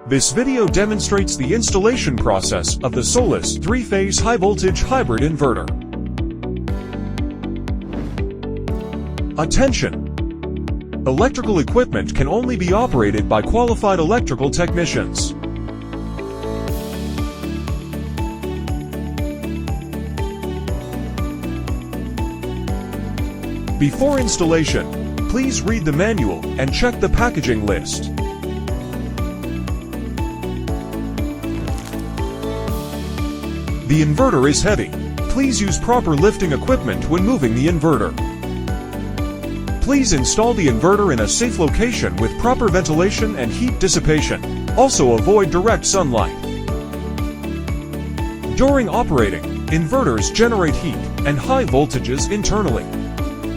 This video demonstrates the installation process of the Solis 3-phase high-voltage hybrid inverter. Attention! Electrical equipment can only be operated by qualified electrical technicians. Before installation, please read the manual and check the packaging list. The inverter is heavy. Please use proper lifting equipment when moving the inverter. Please install the inverter in a safe location with proper ventilation and heat dissipation. Also avoid direct sunlight. During operating, inverters generate heat and high voltages internally.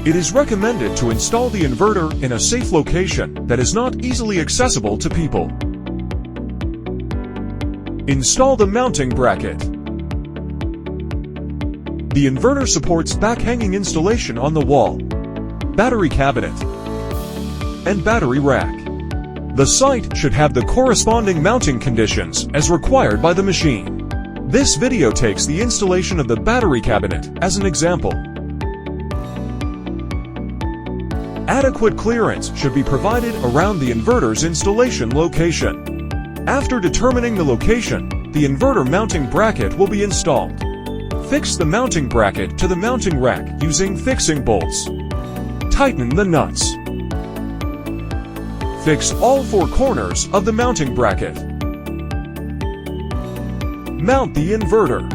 It is recommended to install the inverter in a safe location that is not easily accessible to people. Install the mounting bracket. The inverter supports back-hanging installation on the wall, battery cabinet, and battery rack. The site should have the corresponding mounting conditions as required by the machine. This video takes the installation of the battery cabinet as an example. Adequate clearance should be provided around the inverter's installation location. After determining the location, the inverter mounting bracket will be installed. Fix the mounting bracket to the mounting rack using fixing bolts. Tighten the nuts. Fix all 4 corners of the mounting bracket. Mount the inverter.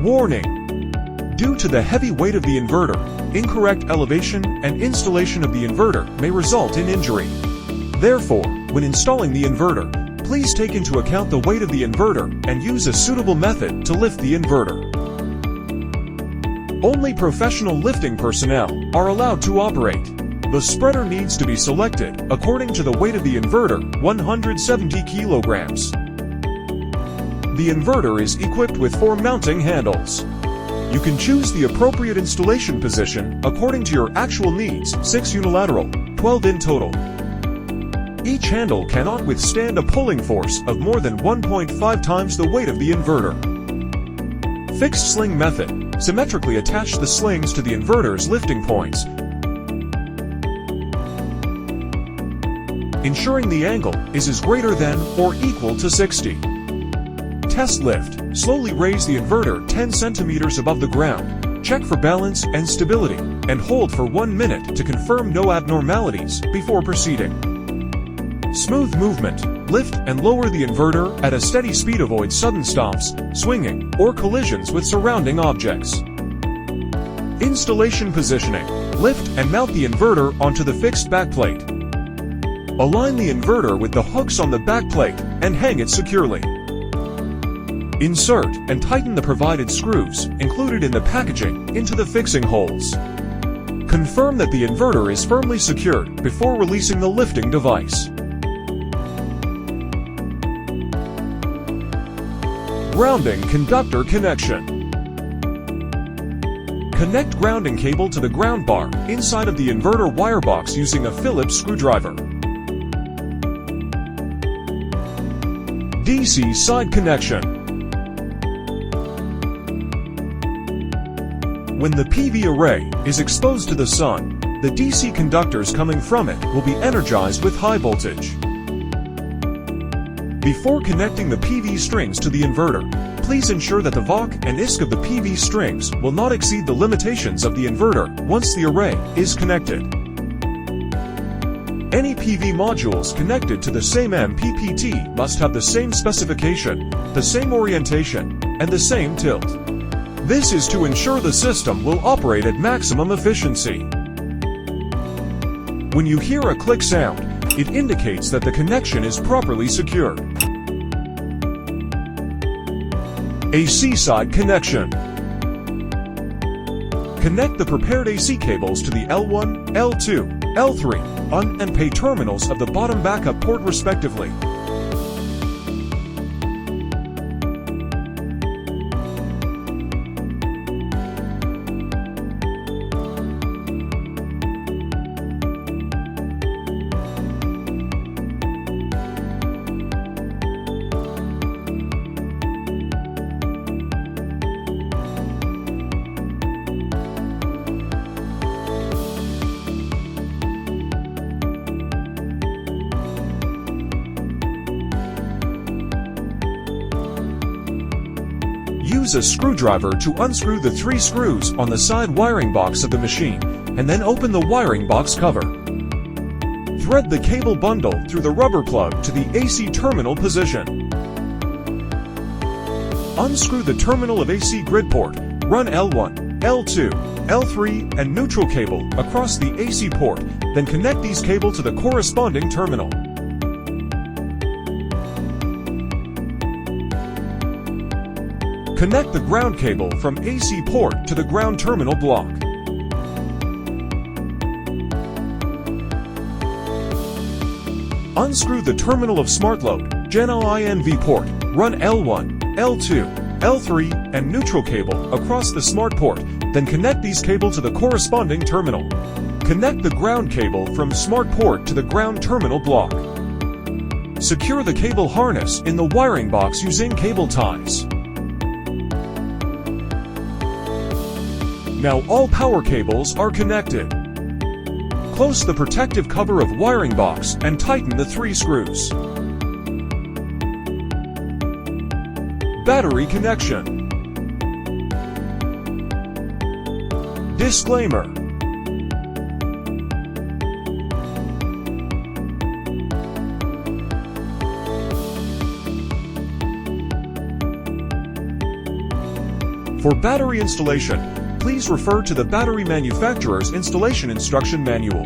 Warning! Due to the heavy weight of the inverter, incorrect elevation and installation of the inverter may result in injury. Therefore, when installing the inverter, please take into account the weight of the inverter and use a suitable method to lift the inverter. Only professional lifting personnel are allowed to operate. The spreader needs to be selected according to the weight of the inverter, 170 kilograms. The inverter is equipped with 4 mounting handles. You can choose the appropriate installation position according to your actual needs, 6 unilateral, 12 in total. Each handle cannot withstand a pulling force of more than 1.5 times the weight of the inverter. Fixed sling method. Symmetrically attach the slings to the inverter's lifting points, ensuring the angle is as greater than or equal to 60. Test lift. Slowly raise the inverter 10 centimeters above the ground. Check for balance and stability, and hold for 1 minute to confirm no abnormalities before proceeding. Smooth movement. Lift and lower the inverter at a steady speed. Avoid sudden stops, swinging, or collisions with surrounding objects. Installation positioning. Lift and mount the inverter onto the fixed backplate. Align the inverter with the hooks on the backplate and hang it securely. Insert and tighten the provided screws, included in the packaging, into the fixing holes. Confirm that the inverter is firmly secured before releasing the lifting device. Grounding conductor connection. Connect grounding cable to the ground bar inside of the inverter wire box using a Phillips screwdriver. DC side connection. When the PV array is exposed to the sun, the DC conductors coming from it will be energized with high voltage. Before connecting the PV strings to the inverter, please ensure that the VOC and ISC of the PV strings will not exceed the limitations of the inverter once the array is connected. Any PV modules connected to the same MPPT must have the same specification, the same orientation, and the same tilt. This is to ensure the system will operate at maximum efficiency. When you hear a click sound, it indicates that the connection is properly secured. AC side connection. Connect the prepared AC cables to the L1, L2, L3, on and pay terminals of the bottom backup port respectively. Use a screwdriver to unscrew the 3 screws on the side wiring box of the machine, and then open the wiring box cover. Thread the cable bundle through the rubber plug to the AC terminal position. Unscrew the terminal of AC grid port. Run L1, L2, L3, and neutral cable across the AC port, then connect these cables to the corresponding terminal. Connect the ground cable from AC port to the ground terminal block. Unscrew the terminal of SmartLoad, Gen INV port. Run L1, L2, L3, and neutral cable across the smart port, then connect these cables to the corresponding terminal. Connect the ground cable from smart port to the ground terminal block. Secure the cable harness in the wiring box using cable ties. Now all power cables are connected. Close the protective cover of wiring box and tighten the 3 screws. Battery connection. Disclaimer. For battery installation, please refer to the battery manufacturer's installation instruction manual.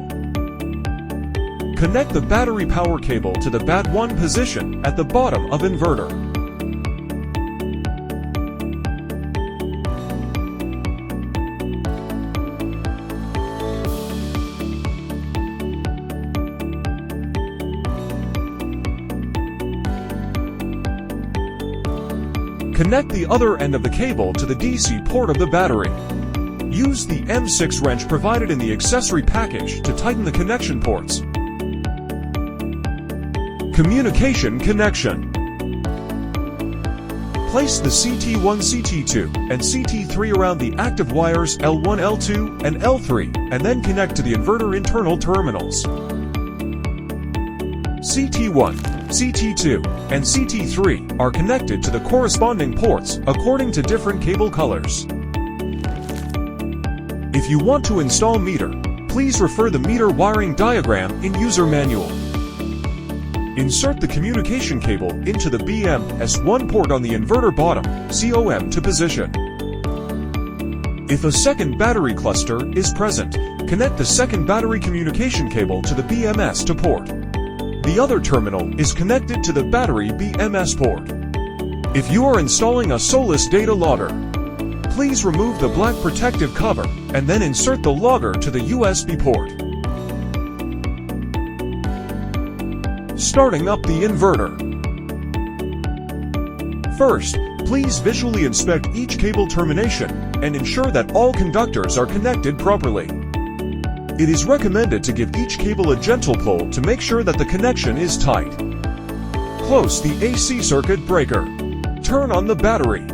Connect the battery power cable to the BAT1 position at the bottom of inverter. Connect the other end of the cable to the DC port of the battery. Use the M6 wrench provided in the accessory package to tighten the connection ports. Communication connection. Place the CT1, CT2, and CT3 around the active wires L1, L2, and L3, and then connect to the inverter internal terminals. CT1, CT2, and CT3 are connected to the corresponding ports according to different cable colors. If you want to install meter, please refer the meter wiring diagram in user manual. Insert the communication cable into the BMS1 port on the inverter bottom, COM to position. If a second battery cluster is present, connect the second battery communication cable to the BMS to port. The other terminal is connected to the battery BMS port. If you are installing a Solis data logger, please remove the black protective cover and then insert the logger to the USB port. Starting up the inverter. First, please visually inspect each cable termination and ensure that all conductors are connected properly. It is recommended to give each cable a gentle pull to make sure that the connection is tight. Close the AC circuit breaker. Turn on the battery.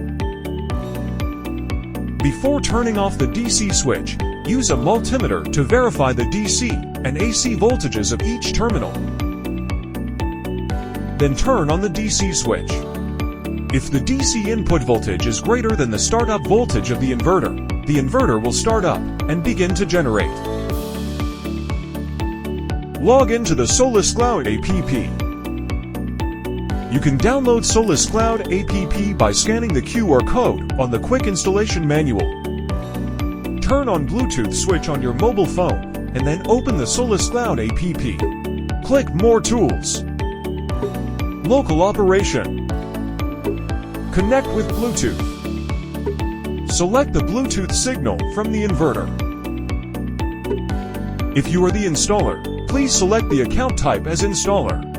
Before turning off the DC switch, use a multimeter to verify the DC and AC voltages of each terminal. Then turn on the DC switch. If the DC input voltage is greater than the startup voltage of the inverter will start up and begin to generate. Log into the SolisCloud APP. You can download SolisCloud APP by scanning the QR code on the Quick Installation Manual. Turn on Bluetooth switch on your mobile phone and then open the SolisCloud APP. Click More Tools. Local operation. Connect with Bluetooth. Select the Bluetooth signal from the inverter. If you are the installer, please select the account type as installer.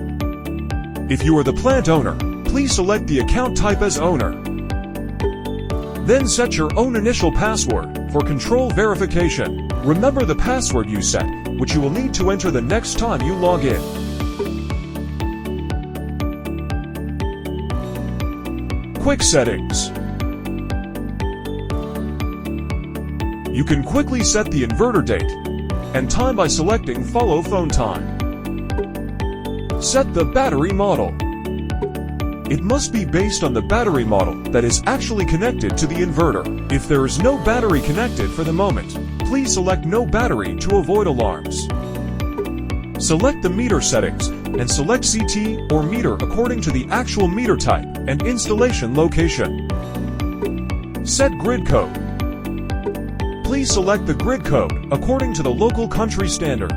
If you are the plant owner, please select the account type as owner. Then set your own initial password for control verification. Remember the password you set, which you will need to enter the next time you log in. Quick settings. You can quickly set the inverter date and time by selecting Follow Phone Time. Set the battery model. It must be based on the battery model that is actually connected to the inverter. If there is no battery connected for the moment, please select No Battery to avoid alarms. Select the meter settings and select CT or meter according to the actual meter type and installation location. Set grid code. Please select the grid code according to the local country standard.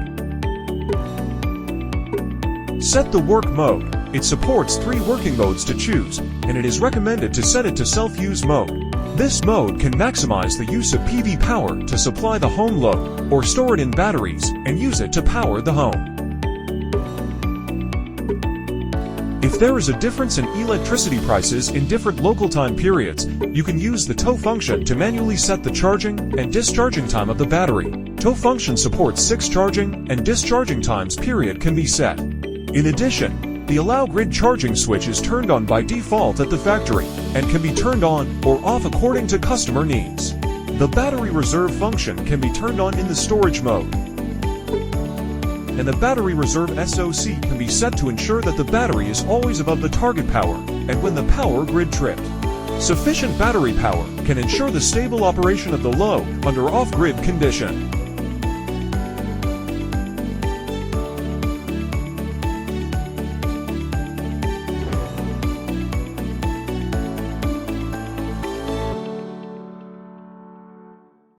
Set the work mode. It supports 3 working modes to choose, and it is recommended to set it to self-use mode. This mode can maximize the use of PV power to supply the home load, or store it in batteries and use it to power the home. If there is a difference in electricity prices in different local time periods, you can use the tow function to manually set the charging and discharging time of the battery. Tow function supports 6 charging and discharging times period can be set. In addition, the Allow Grid charging switch is turned on by default at the factory and can be turned on or off according to customer needs. The Battery Reserve function can be turned on in the storage mode. And the Battery Reserve SOC can be set to ensure that the battery is always above the target power and when the power grid tripped. Sufficient battery power can ensure the stable operation of the load under off-grid condition.